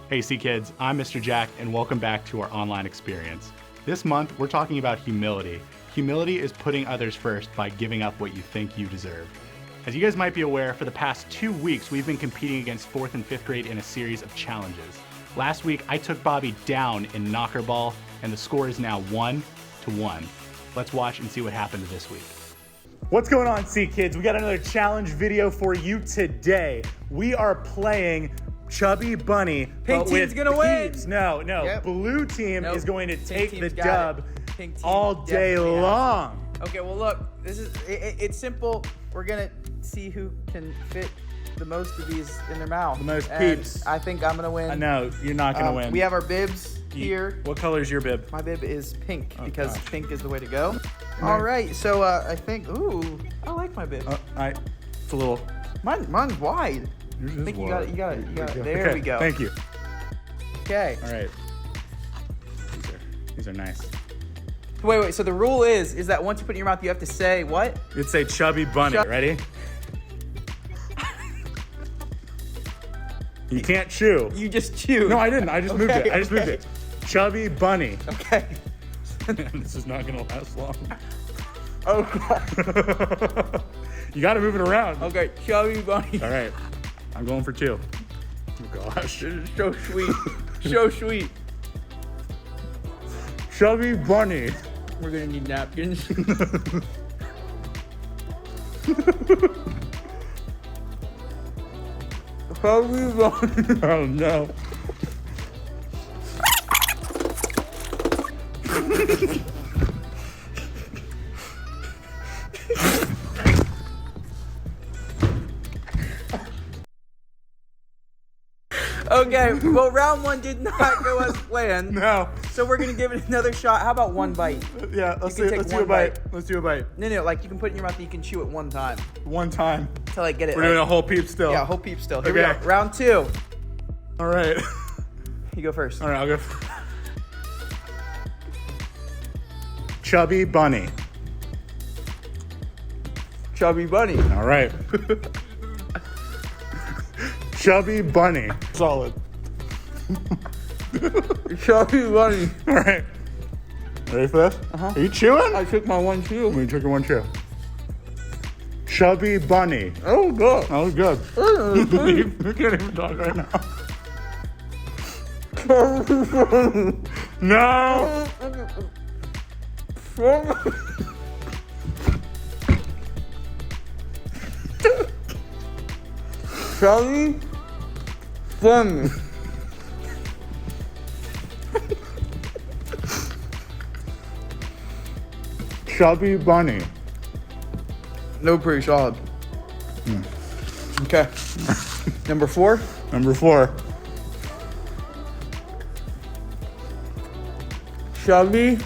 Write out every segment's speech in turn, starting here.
Hey CKids, I'm Mr. Jack and welcome back to our online experience. This month, we're talking about humility. Humility is putting others first by giving up what you think you deserve. As you guys might be aware, for the past 2 weeks, we've been competing against 4th and 5th grade in a series of challenges. Last week, I took Bobby down in knocker ball, and the score is now 1-1. Let's watch and see what happened this week. What's going on, CKids? We got another challenge video for you today. We are playing Chubby Bunny. Pink team's gonna win. No. Yep. Blue team is going to take the team's got dub Pink team all day definitely long. Okay, well look, this is it's simple. We're gonna see who can fit the most of these in their mouth. The most And peeps. I think I'm gonna win. No, you're not gonna win. We have our bibs here. What color is your bib? My bib is pink because gosh. pink is the way to go. All right, so I think, I like my bib. It's a little. Mine's wide. Yours I is think you wide. got it. There Okay, we go. Thank you. Okay. All right. These are nice. Wait. So the rule is that once you put it in your mouth, you have to say what? You'd say Chubby Bunny. Ready? You can't chew. You just chew. No, I didn't. I just moved it. I just moved Okay. it. Chubby Bunny. Okay. This is not gonna last long. Oh God. You gotta move it around. Okay, Chubby Bunny. All right. I'm going for 2. Oh gosh. This is so sweet. So sweet. Chubby Bunny. We're gonna need napkins. Chubby Bunny. Oh no. Okay, well, round 1 did not go as planned. No. So we're gonna give it another shot. How about one bite? Yeah, let's You can do take a one bite. bite. Let's do a bite. No, like you can put it in your mouth and you can chew it one time. One time. Till I get it. We're doing a whole peep still. Yeah, whole peep still. Here we Okay. go. Round 2. All right. You go first. All right, I'll go. Chubby Bunny. Chubby Bunny. All right. Chubby Bunny. Solid. Chubby Bunny. All right. Ready for this? Are you chewing? I took my one chew. We took one chew. Chubby Bunny. Oh God. That was good. You can't even talk right now. No. Chubby Bunny. Chubby Bunny. No, pretty solid. Okay. Number 4. Number 4. Chubby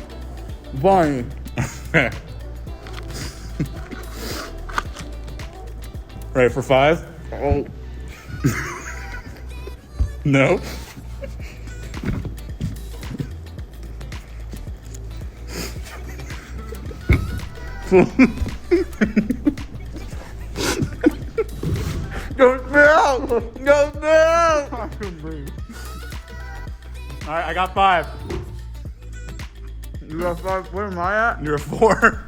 Bunny. Ready for 5? Oh. No. Don't out. Don't out. I couldn't breathe. All right, I got 5. You got 5. Where am I at? You're 4.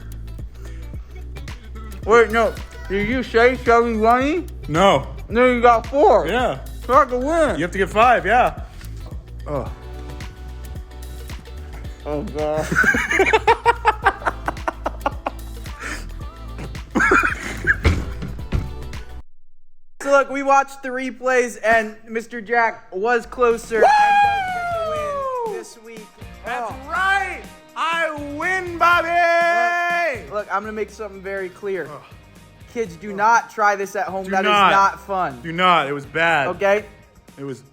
Wait, no. Did you say Chubby Bunny? No. No, you got 4. Yeah. So I can win. You have to get 5. Yeah. Oh. Oh God. So look, we watched the replays and Mr. Jack was closer and does get the win this week. That's Oh. right. I win, Bobby. Look, I'm gonna make something very clear. Kids, do not try this at home. Do That is not. not fun. Do not. It was bad. Okay? It was.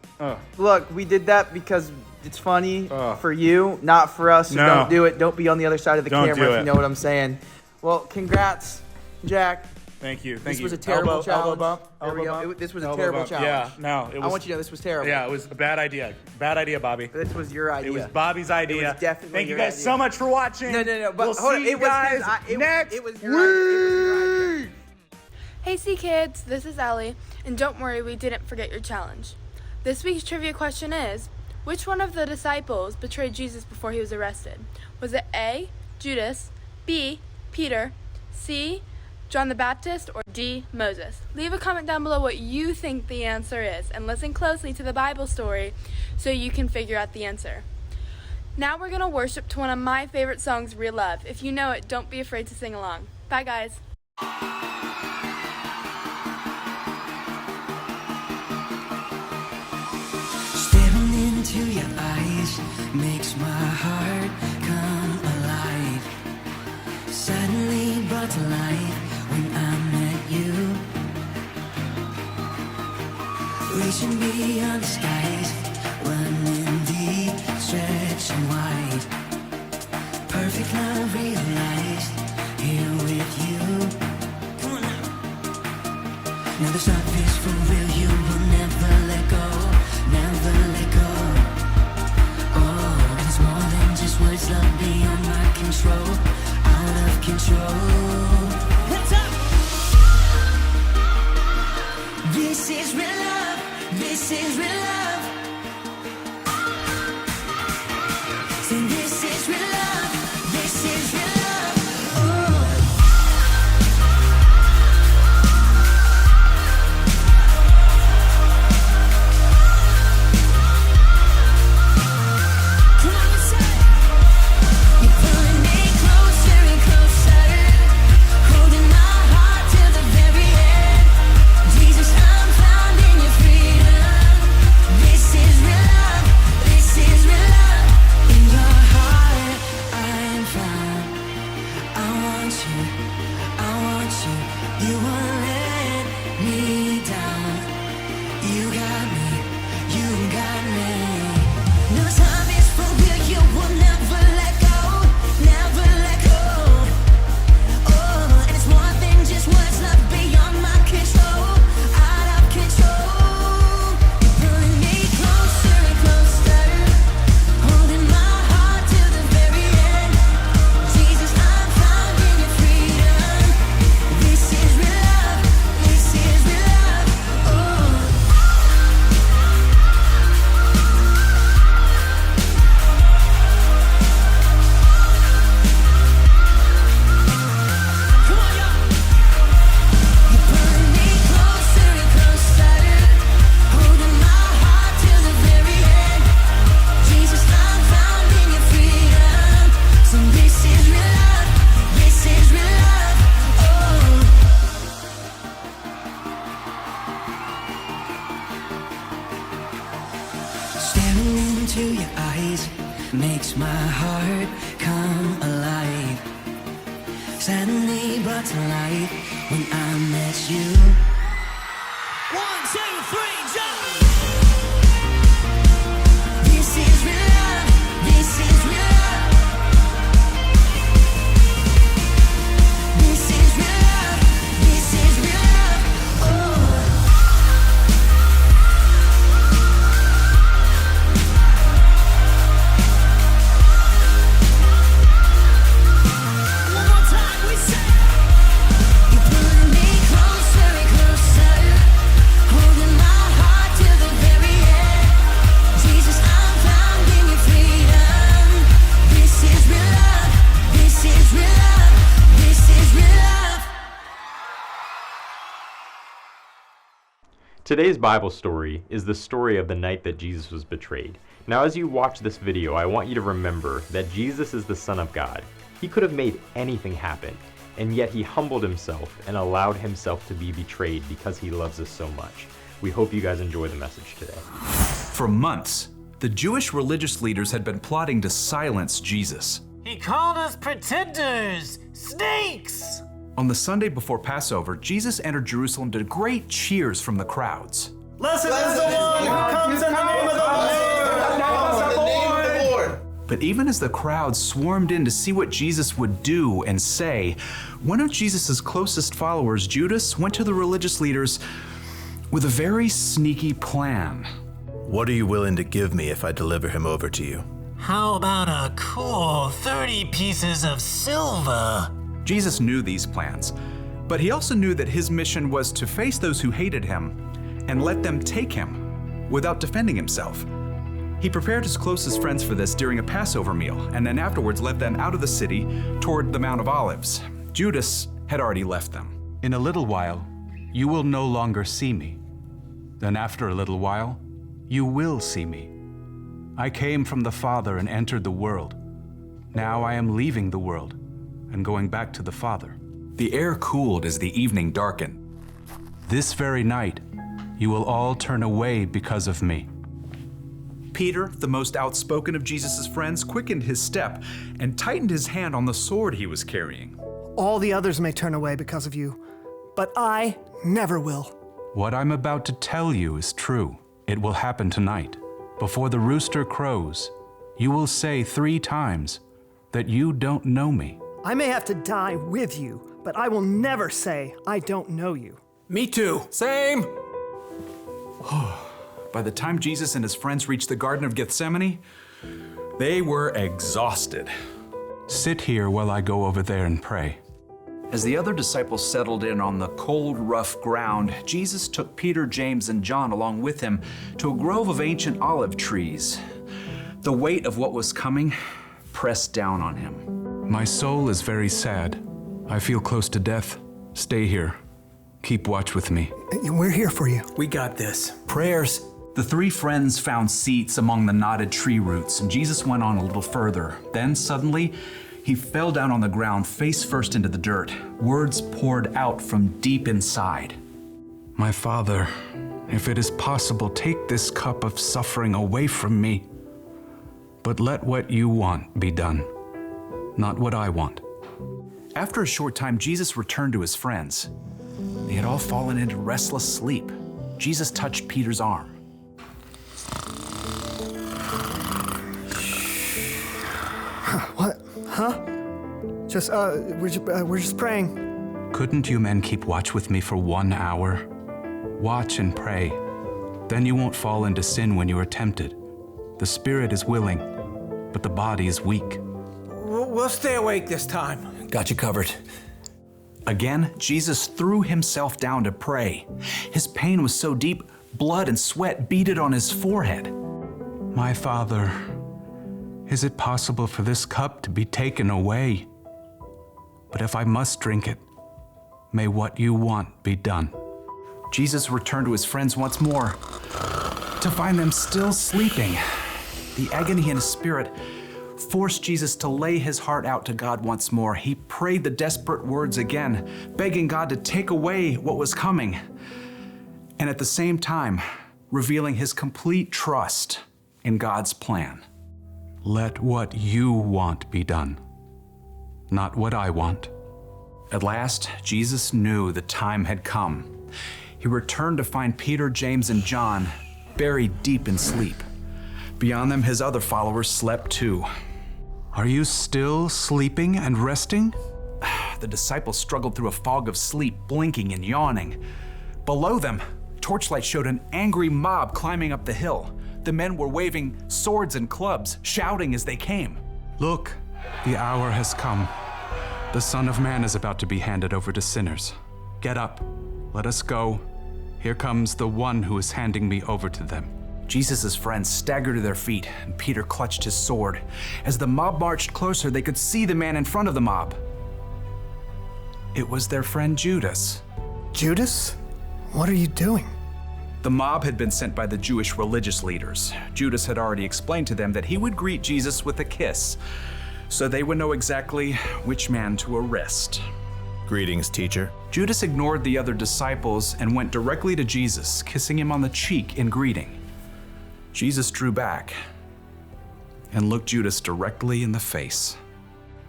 Look, we did that because it's funny Ugh. for you, not for us. So No. don't do it. Don't be on the other side of the Don't camera do if it. you know what I'm saying. Well, congrats, Jack. Thank you. Thank This you. was a terrible elbow, challenge. Elbow bump. There we Elbow go. bump. This was a Elbow terrible bump. challenge. Yeah. No. It was. I want you to know this was terrible. Yeah. It was a bad idea. Bad idea, Bobby. This was your idea. It was Bobby's idea. It was definitely Thank you your guys idea. so much for watching. No. But we'll hold on. see you guys next it was your idea. It was your idea. Hey CKids, this is Ellie, and don't worry, we didn't forget your challenge. This week's trivia question is, which one of the disciples betrayed Jesus before he was arrested? Was it A, Judas, B, Peter, C, John the Baptist, or D, Moses? Leave a comment down below what you think the answer is, and listen closely to the Bible story so you can figure out the answer. Now we're going to worship to one of my favorite songs, Real Love. If you know it, don't be afraid to sing along. Bye, guys. Staring into your eyes makes my heart come alive. Suddenly brought to life when I met you. Reaching beyond the skies, running deep, stretching wide. Perfect love realized, here with you. Come on now. Now this love is for real, you will never let go, never let go. Oh, and it's more than just words, love beyond my control, out of control. Hands up! This is real love, this is real love. Say this is real love, this is real love. Oh. Come on and say, you're pulling me closer and closer, holding my heart till the very end. Jesus, I'm found in your freedom. This is real love, this is real love. In your heart, I'm found. I want you, I want you. You won't let me down. You got me, you got me. No time is for real, you will never let go, never let go. Oh, and it's more than just words, love beyond my control, out of control. You're pulling me closer and closer, holding my heart till the very end. Jesus, I'm found in your freedom. This is real love, this is real love. Oh. Come on, y'all. You're pulling me closer and closer, holding my heart till the very end. Jesus, I'm found in your freedom. So this is real love, this is real love. Oh. Staring into your eyes makes my heart come alive. Suddenly brought to life when I met you. 1, 2, 3, jump! This is real love, this is real love. This is real love, this is real love. Oh. One more time, we say, you're pulling me closer and closer, holding my heart till the very end. Jesus, I'm found in your freedom. This is real love, this is real love, this is real love. Today's Bible story is the story of the night that Jesus was betrayed. Now, as you watch this video, I want you to remember that Jesus is the Son of God. He could have made anything happen, and yet he humbled himself and allowed himself to be betrayed because he loves us so much. We hope you guys enjoy the message today. For months, the Jewish religious leaders had been plotting to silence Jesus. He called us pretenders, snakes! On the Sunday before Passover, Jesus entered Jerusalem to great cheers from the crowds. Blessed is the one who comes in the name of the Lord! But even as the crowd swarmed in to see what Jesus would do and say, one of Jesus' closest followers, Judas, went to the religious leaders with a very sneaky plan. What are you willing to give me if I deliver him over to you? How about a cool 30 pieces of silver? Jesus knew these plans, but he also knew that his mission was to face those who hated him and let them take him. without defending himself. He prepared his closest friends for this during a Passover meal, and then afterwards led them out of the city toward the Mount of Olives. Judas had already left them. In a little while, you will no longer see me. Then after a little while, you will see me. I came from the Father and entered the world. Now I am leaving the world and going back to the Father. The air cooled as the evening darkened. This very night, you will all turn away because of me. Peter, the most outspoken of Jesus' friends, quickened his step and tightened his hand on the sword he was carrying. All the others may turn away because of you, but I never will. What I'm about to tell you is true. It will happen tonight. Before the rooster crows, you will say 3 times that you don't know me. I may have to die with you, but I will never say I don't know you. Me too. Same. By the time Jesus and his friends reached the Garden of Gethsemane, they were exhausted. Sit here while I go over there and pray. As the other disciples settled in on the cold, rough ground, Jesus took Peter, James, and John along with him to a grove of ancient olive trees. The weight of what was coming pressed down on him. My soul is very sad. I feel close to death. Stay here. Keep watch with me. We're here for you. We got this. Prayers. The 3 friends found seats among the knotted tree roots, and Jesus went on a little further. Then suddenly, he fell down on the ground, face first into the dirt. Words poured out from deep inside. My Father, if it is possible, take this cup of suffering away from me. But let what you want be done, not what I want. After a short time, Jesus returned to his friends. They had all fallen into restless sleep. Jesus touched Peter's arm. What? Huh? We're just praying. Couldn't you men keep watch with me for 1 hour? Watch and pray. Then you won't fall into sin when you are tempted. The spirit is willing, but the body is weak. We'll stay awake this time. Got you covered. Again, Jesus threw himself down to pray. His pain was so deep, blood and sweat beaded on his forehead. My Father, is it possible for this cup to be taken away? But if I must drink it, may what you want be done. Jesus returned to his friends once more, to find them still sleeping. The agony in his spirit forced Jesus to lay his heart out to God once more. He prayed the desperate words again, begging God to take away what was coming, and at the same time, revealing his complete trust in God's plan. Let what you want be done, not what I want. At last, Jesus knew the time had come. He returned to find Peter, James, and John buried deep in sleep. Beyond them, his other followers slept too. Are you still sleeping and resting? The disciples struggled through a fog of sleep, blinking and yawning. Below them, torchlight showed an angry mob climbing up the hill. The men were waving swords and clubs, shouting as they came. Look, the hour has come. The Son of Man is about to be handed over to sinners. Get up, let us go. Here comes the one who is handing me over to them. Jesus' friends staggered to their feet, and Peter clutched his sword. As the mob marched closer, they could see the man in front of the mob. It was their friend Judas. Judas? What are you doing? The mob had been sent by the Jewish religious leaders. Judas had already explained to them that he would greet Jesus with a kiss, so they would know exactly which man to arrest. Greetings, teacher. Judas ignored the other disciples and went directly to Jesus, kissing him on the cheek in greeting. Jesus drew back and looked Judas directly in the face.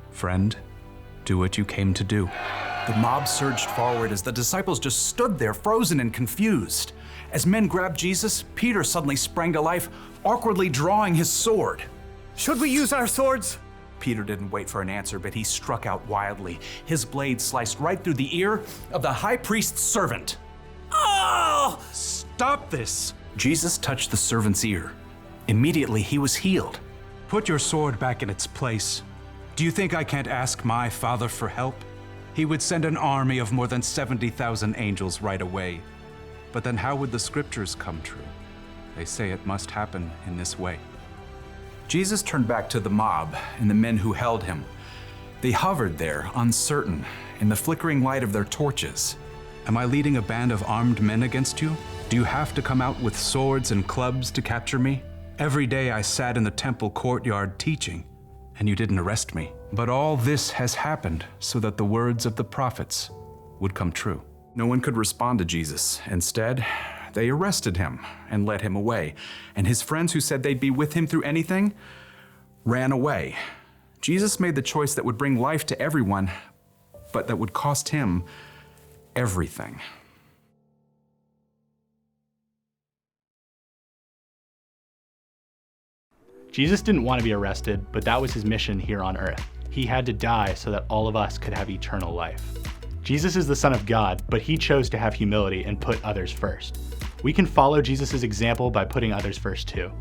Friend, do what you came to do. The mob surged forward as the disciples just stood there, frozen and confused. As men grabbed Jesus, Peter suddenly sprang to life, awkwardly drawing his sword. Should we use our swords? Peter didn't wait for an answer, but he struck out wildly. His blade sliced right through the ear of the high priest's servant. Oh! Stop this! Jesus touched the servant's ear. Immediately, he was healed. Put your sword back in its place. Do you think I can't ask my Father for help? He would send an army of more than 70,000 angels right away. But then how would the scriptures come true? They say it must happen in this way. Jesus turned back to the mob and the men who held him. They hovered there, uncertain, in the flickering light of their torches. Am I leading a band of armed men against you? Do you have to come out with swords and clubs to capture me? Every day I sat in the temple courtyard teaching, and you didn't arrest me. But all this has happened so that the words of the prophets would come true. No one could respond to Jesus. Instead, they arrested him and led him away. And his friends, who said they'd be with him through anything, ran away. Jesus made the choice that would bring life to everyone, but that would cost him everything. Jesus didn't want to be arrested, but that was his mission here on earth. He had to die so that all of us could have eternal life. Jesus is the Son of God, but he chose to have humility and put others first. We can follow Jesus' example by putting others first too.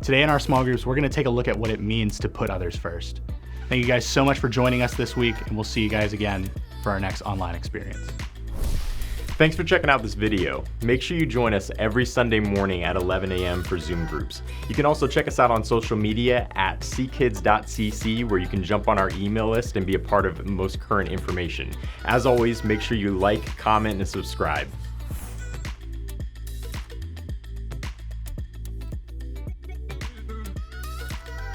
Today in our small groups, we're going to take a look at what it means to put others first. Thank you guys so much for joining us this week, and we'll see you guys again for our next online experience. Thanks for checking out this video. Make sure you join us every Sunday morning at 11 a.m. for Zoom groups. You can also check us out on social media at CKids.cc, where you can jump on our email list and be a part of most current information. As always, make sure you like, comment, and subscribe.